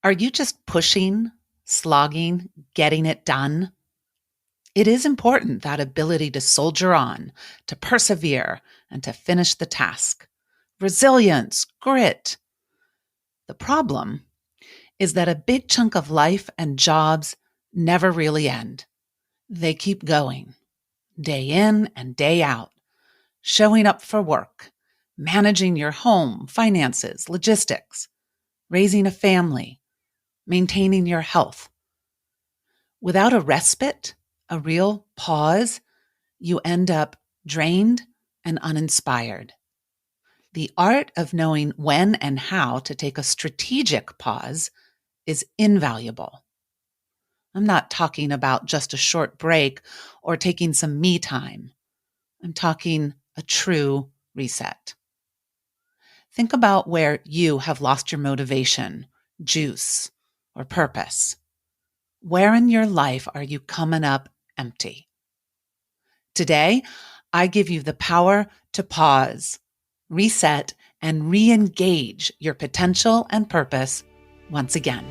Are you just pushing, slogging, getting it done? It is important, that ability to soldier on, to persevere, and to finish the task. Resilience, grit. The problem is that a big chunk of life and jobs never really end. They keep going, day in and day out, showing up for work, managing your home, finances, logistics, raising a family, maintaining your health. Without a respite, a real pause, you end up drained and uninspired. The art of knowing when and how to take a strategic pause is invaluable. I'm not talking about just a short break or taking some me time. I'm talking a true reset. Think about where you have lost your motivation, juice, or purpose. Where in your life are you coming up empty? Today, I give you the power to pause, reset, and re-engage your potential and purpose once again.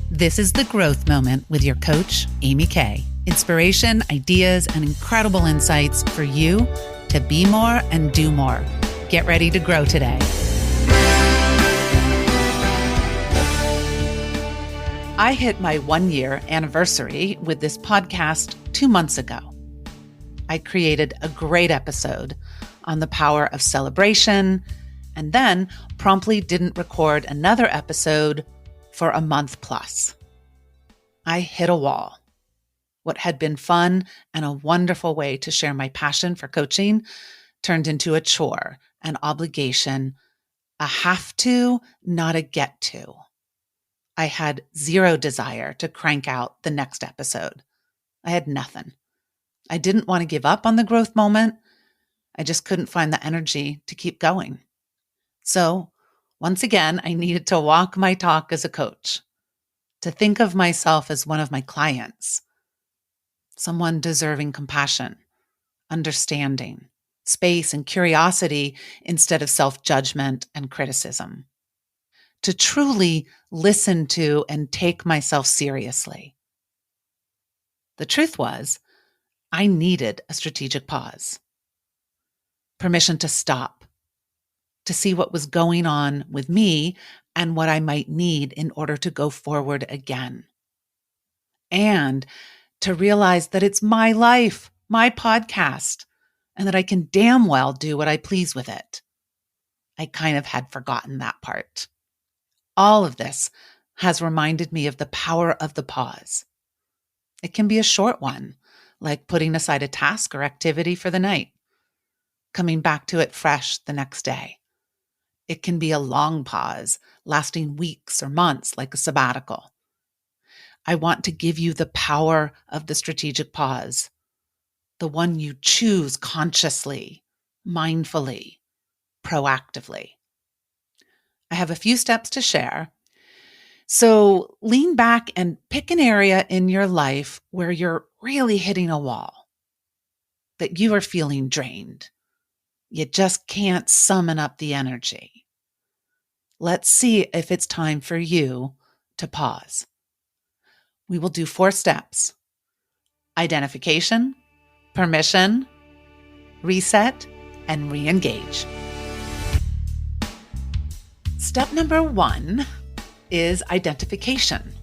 This is The Growth Moment with your coach, Amy Kay. Inspiration, ideas, and incredible insights for you to be more and do more. Get ready to grow today. I hit my 1-year anniversary with this podcast 2 months ago. I created a great episode on the power of celebration and then promptly didn't record another episode for a month plus. I hit a wall. What had been fun and a wonderful way to share my passion for coaching turned into a chore, an obligation, a have to, not a get to. I had zero desire to crank out the next episode. I had nothing. I didn't want to give up on the growth moment. I just couldn't find the energy to keep going. So, once again, I needed to walk my talk as a coach, to think of myself as one of my clients, someone deserving compassion, understanding, space, and curiosity instead of self-judgment and criticism. To truly listen to and take myself seriously. The truth was, I needed a strategic pause. Permission to stop, to see what was going on with me and what I might need in order to go forward again. And to realize that it's my life, my podcast, and that I can damn well do what I please with it. I kind of had forgotten that part. All of this has reminded me of the power of the pause. It can be a short one, like putting aside a task or activity for the night, coming back to it fresh the next day. It can be a long pause, lasting weeks or months, like a sabbatical. I want to give you the power of the strategic pause, the one you choose consciously, mindfully, proactively. I have a few steps to share. So lean back and pick an area in your life where you're really hitting a wall, that you are feeling drained. You just can't summon up the energy. Let's see if it's time for you to pause. We will do 4 steps: identification, permission, reset, and re-engage. Step number 1 is identification.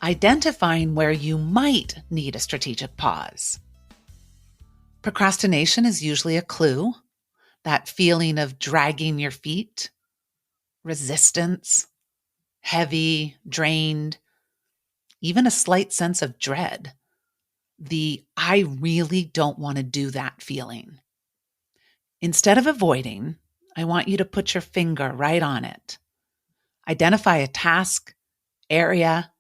Identifying where you might need a strategic pause. Procrastination is usually a clue, that feeling of dragging your feet, resistance, heavy, drained, even a slight sense of dread. The I really don't want to do that feeling. Instead of avoiding, I want you to put your finger right on it. Identify a task, area,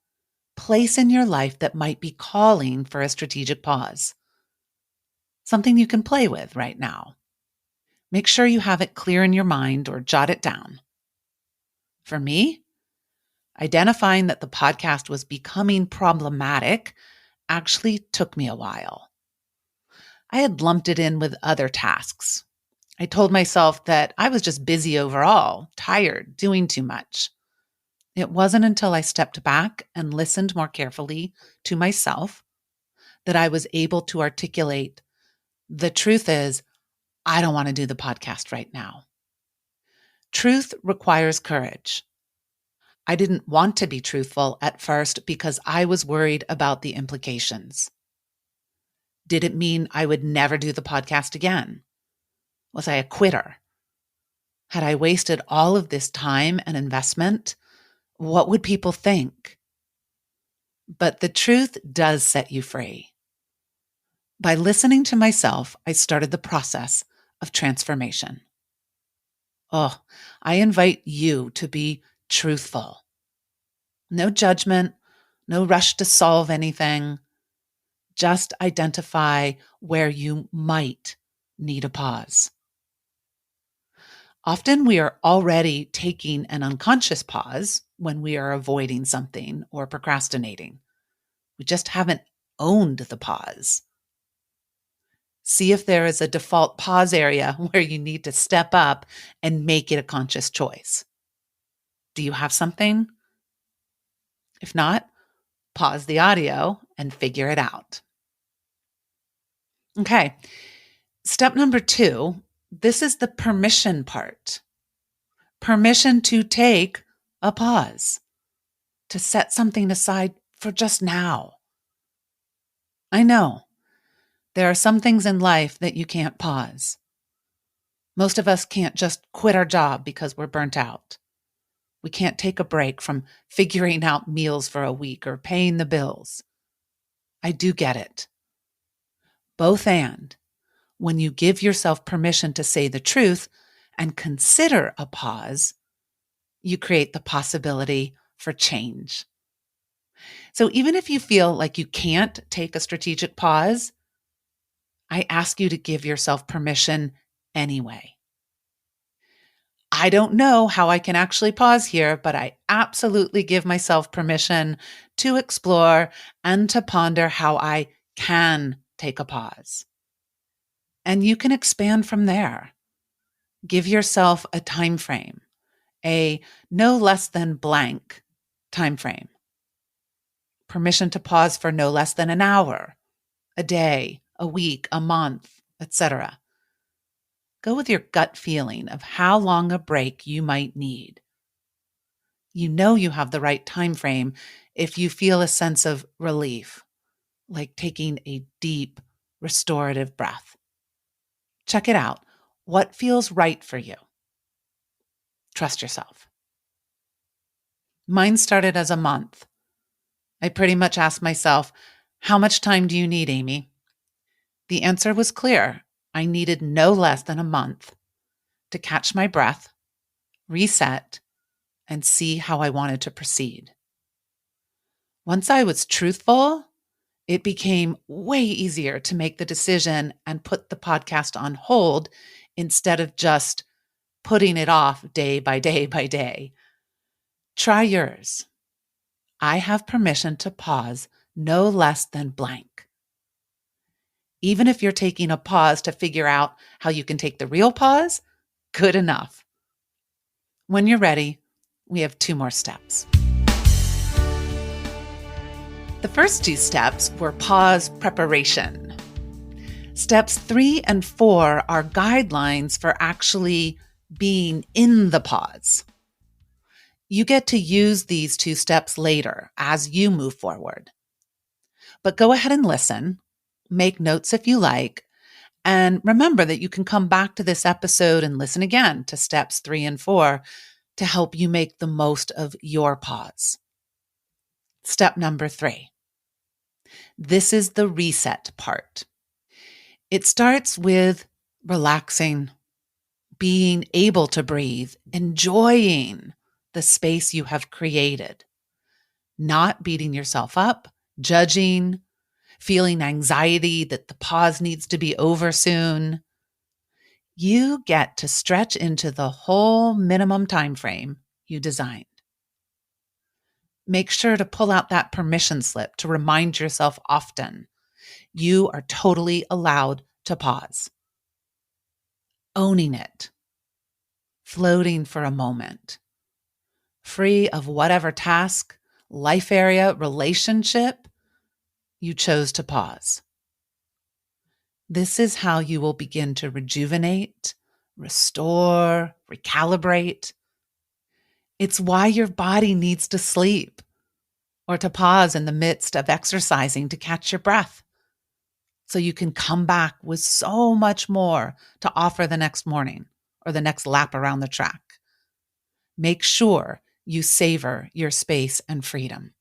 place in your life that might be calling for a strategic pause. Something you can play with right now. Make sure you have it clear in your mind or jot it down. For me, identifying that the podcast was becoming problematic actually took me a while. I had lumped it in with other tasks. I told myself that I was just busy overall, tired, doing too much. It wasn't until I stepped back and listened more carefully to myself that I was able to articulate the truth is, I don't want to do the podcast right now. Truth requires courage. I didn't want to be truthful at first because I was worried about the implications. Did it mean I would never do the podcast again? Was I a quitter? Had I wasted all of this time and investment? What would people think? But the truth does set you free. By listening to myself, I started the process of transformation. Oh, I invite you to be truthful. No judgment, no rush to solve anything. Just identify where you might need a pause. Often we are already taking an unconscious pause when we are avoiding something or procrastinating. We just haven't owned the pause. See if there is a default pause area where you need to step up and make it a conscious choice. Do you have something? If not, pause the audio and figure it out. Okay. Step number 2, this is the permission part. Permission to take a pause, to set something aside for just now. I know there are some things in life that you can't pause. Most of us can't just quit our job because we're burnt out. We can't take a break from figuring out meals for a week or paying the bills. I do get it. Both and. When you give yourself permission to say the truth and consider a pause, you create the possibility for change. So even if you feel like you can't take a strategic pause, I ask you to give yourself permission anyway. I don't know how I can actually pause here, but I absolutely give myself permission to explore and to ponder how I can take a pause. And you can expand from there. Give yourself a time frame, a no less than blank time frame. Permission to pause for no less than an hour, a day, a week, a month, etc. Go with your gut feeling of how long a break you might need. You know you have the right time frame if you feel a sense of relief, like taking a deep, restorative breath. Check it out. What feels right for you? Trust yourself. Mine started as a month. I pretty much asked myself, how much time do you need, Amy? The answer was clear. I needed no less than a month to catch my breath, reset, and see how I wanted to proceed. Once I was truthful, it became way easier to make the decision and put the podcast on hold instead of just putting it off day by day by day. Try yours. I have permission to pause no less than blank. Even if you're taking a pause to figure out how you can take the real pause, good enough. When you're ready, we have 2 more steps. The first 2 steps were pause preparation. Steps 3 and 4 are guidelines for actually being in the pause. You get to use these 2 steps later as you move forward. But go ahead and listen, make notes if you like, and remember that you can come back to this episode and listen again to steps 3 and 4 to help you make the most of your pause. Step number 3. This is the reset part. It starts with relaxing, being able to breathe, enjoying the space you have created, not beating yourself up, judging, feeling anxiety that the pause needs to be over soon. You get to stretch into the whole minimum time frame you designed. Make sure to pull out that permission slip to remind yourself often you are totally allowed to pause. Owning it. Floating for a moment. free of whatever task, life area, relationship you chose to pause. This is how you will begin to rejuvenate, restore, recalibrate. It's why your body needs to sleep or to pause in the midst of exercising to catch your breath, so you can come back with so much more to offer the next morning or the next lap around the track. Make sure you savor your space and freedom.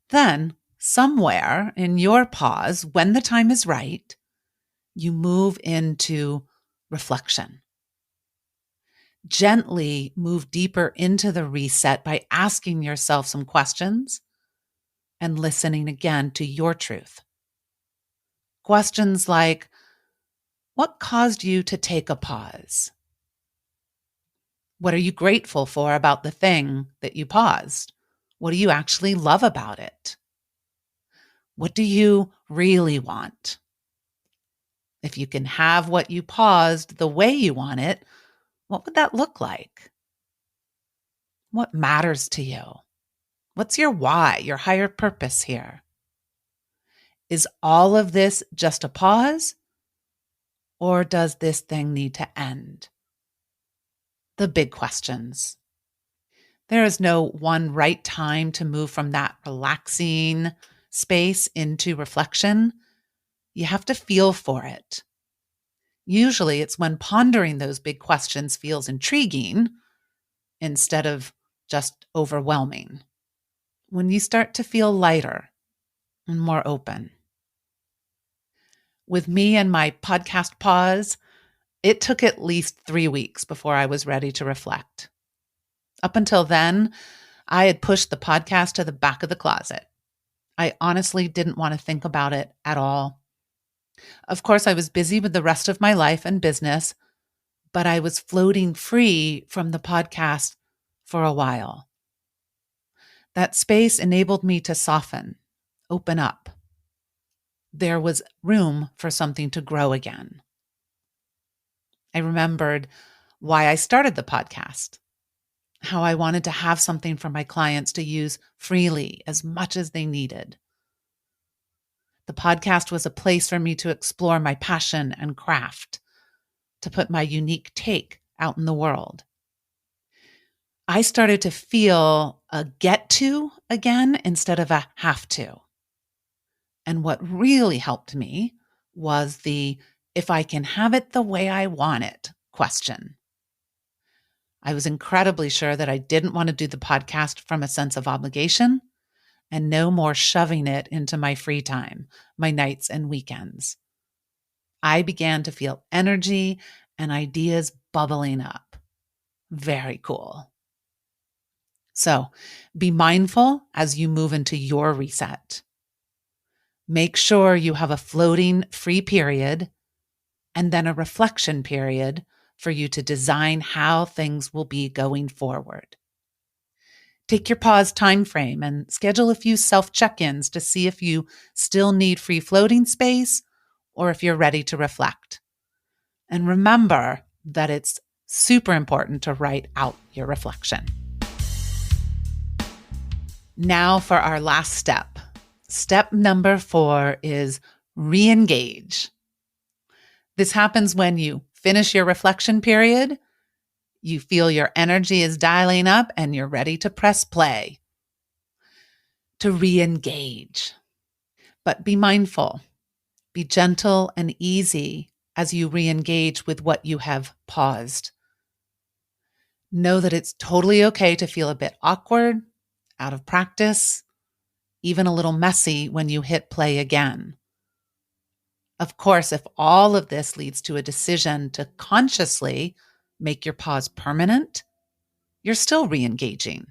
Then, somewhere in your pause, when the time is right, you move into reflection. Gently move deeper into the reset by asking yourself some questions and listening again to your truth. Questions like, what caused you to take a pause? What are you grateful for about the thing that you paused? What do you actually love about it? What do you really want? If you can have what you paused the way you want it, what would that look like? What matters to you? What's your why, your higher purpose here? Is all of this just a pause? Or does this thing need to end? The big questions. There is no one right time to move from that relaxing space into reflection. You have to feel for it. Usually it's when pondering those big questions feels intriguing instead of just overwhelming. When you start to feel lighter and more open. With me and my podcast pause, it took at least 3 weeks before I was ready to reflect. Up until then, I had pushed the podcast to the back of the closet. I honestly didn't want to think about it at all. Of course, I was busy with the rest of my life and business, but I was floating free from the podcast for a while. That space enabled me to soften, open up. There was room for something to grow again. I remembered why I started the podcast, how I wanted to have something for my clients to use freely as much as they needed. The podcast was a place for me to explore my passion and craft, to put my unique take out in the world. I started to feel a get to again instead of a have to. And what really helped me was the if I can have it the way I want it question. I was incredibly sure that I didn't want to do the podcast from a sense of obligation and no more shoving it into my free time, my nights and weekends. I began to feel energy and ideas bubbling up. Very cool. So be mindful as you move into your reset. Make sure you have a floating free period and then a reflection period for you to design how things will be going forward. Take your pause time frame and schedule a few self-check-ins to see if you still need free floating space or if you're ready to reflect. And remember that it's super important to write out your reflection. Now for our last step. Step number 4 is re-engage. This happens when you finish your reflection period, you feel your energy is dialing up, and you're ready to press play. To re-engage. But be mindful. Be gentle and easy as you re-engage with what you have paused. Know that it's totally okay to feel a bit awkward, out of practice, even a little messy when you hit play again. Of course, if all of this leads to a decision to consciously make your pause permanent, you're still re-engaging.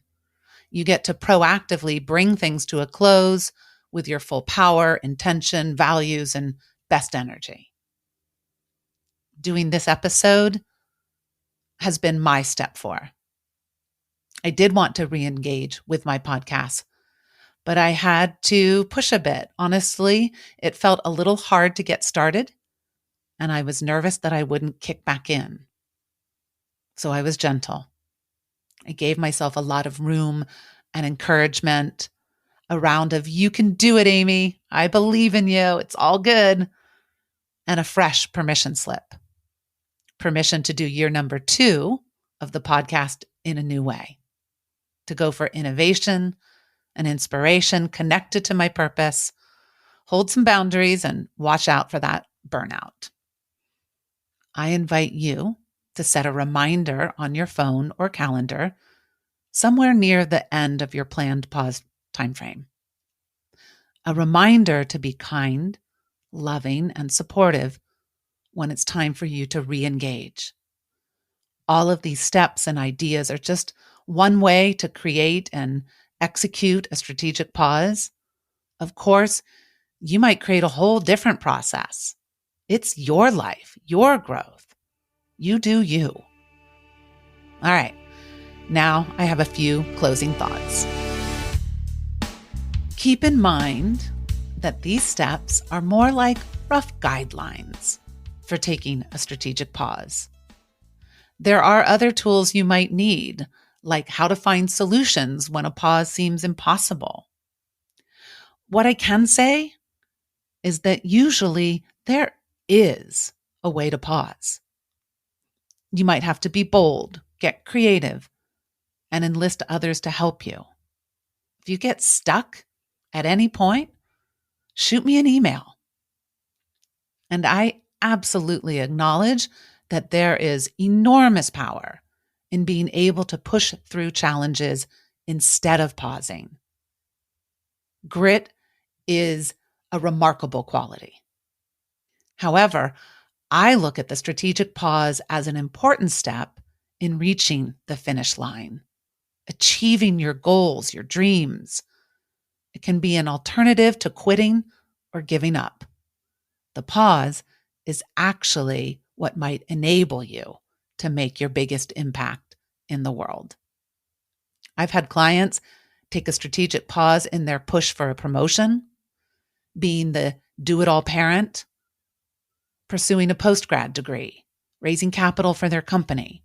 You get to proactively bring things to a close with your full power, intention, values, and best energy. Doing this episode has been my step 4. I did want to re-engage with my podcast, but I had to push a bit. Honestly, it felt a little hard to get started, and I was nervous that I wouldn't kick back in. So I was gentle. I gave myself a lot of room and encouragement, a round of, you can do it, Amy. I believe in you. It's all good. And a fresh permission slip. Permission to do year number 2 of the podcast in a new way. To go for innovation and inspiration connected to my purpose, hold some boundaries, and watch out for that burnout. I invite you to set a reminder on your phone or calendar somewhere near the end of your planned pause timeframe. A reminder to be kind, loving, and supportive when it's time for you to re-engage. All of these steps and ideas are just one way to create and execute a strategic pause. Of course, you might create a whole different process. It's your life, your growth. You do you. All right, now I have a few closing thoughts. Keep in mind that these steps are more like rough guidelines for taking a strategic pause. There are other tools you might need, like how to find solutions when a pause seems impossible. What I can say is that usually there is a way to pause. You might have to be bold, get creative, and enlist others to help you. If you get stuck at any point, shoot me an email. And I absolutely acknowledge that there is enormous power in being able to push through challenges instead of pausing. Grit is a remarkable quality. However, I look at the strategic pause as an important step in reaching the finish line, achieving your goals, your dreams. It can be an alternative to quitting or giving up. The pause is actually what might enable you to make your biggest impact in the world. I've had clients take a strategic pause in their push for a promotion, being the do-it-all parent, pursuing a post-grad degree, raising capital for their company,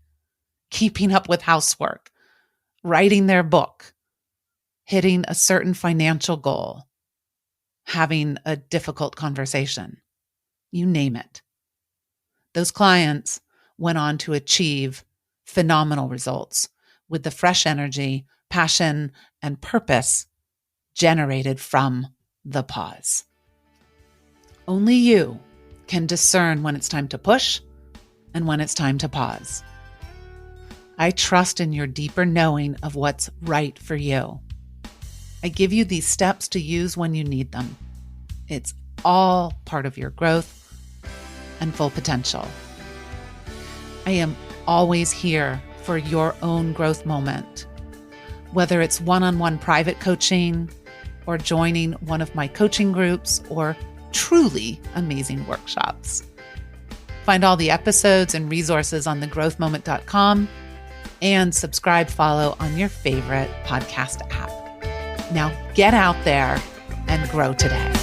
keeping up with housework, writing their book, hitting a certain financial goal, having a difficult conversation. You name it. Those clients went on to achieve phenomenal results with the fresh energy, passion, and purpose generated from the pause. Only you can discern when it's time to push and when it's time to pause. I trust in your deeper knowing of what's right for you. I give you these steps to use when you need them. It's all part of your growth and full potential. I am always here for your own growth moment, whether it's one-on-one private coaching or joining one of my coaching groups or truly amazing workshops. Find all the episodes and resources on thegrowthmoment.com and subscribe, follow on your favorite podcast app. Now get out there and grow today.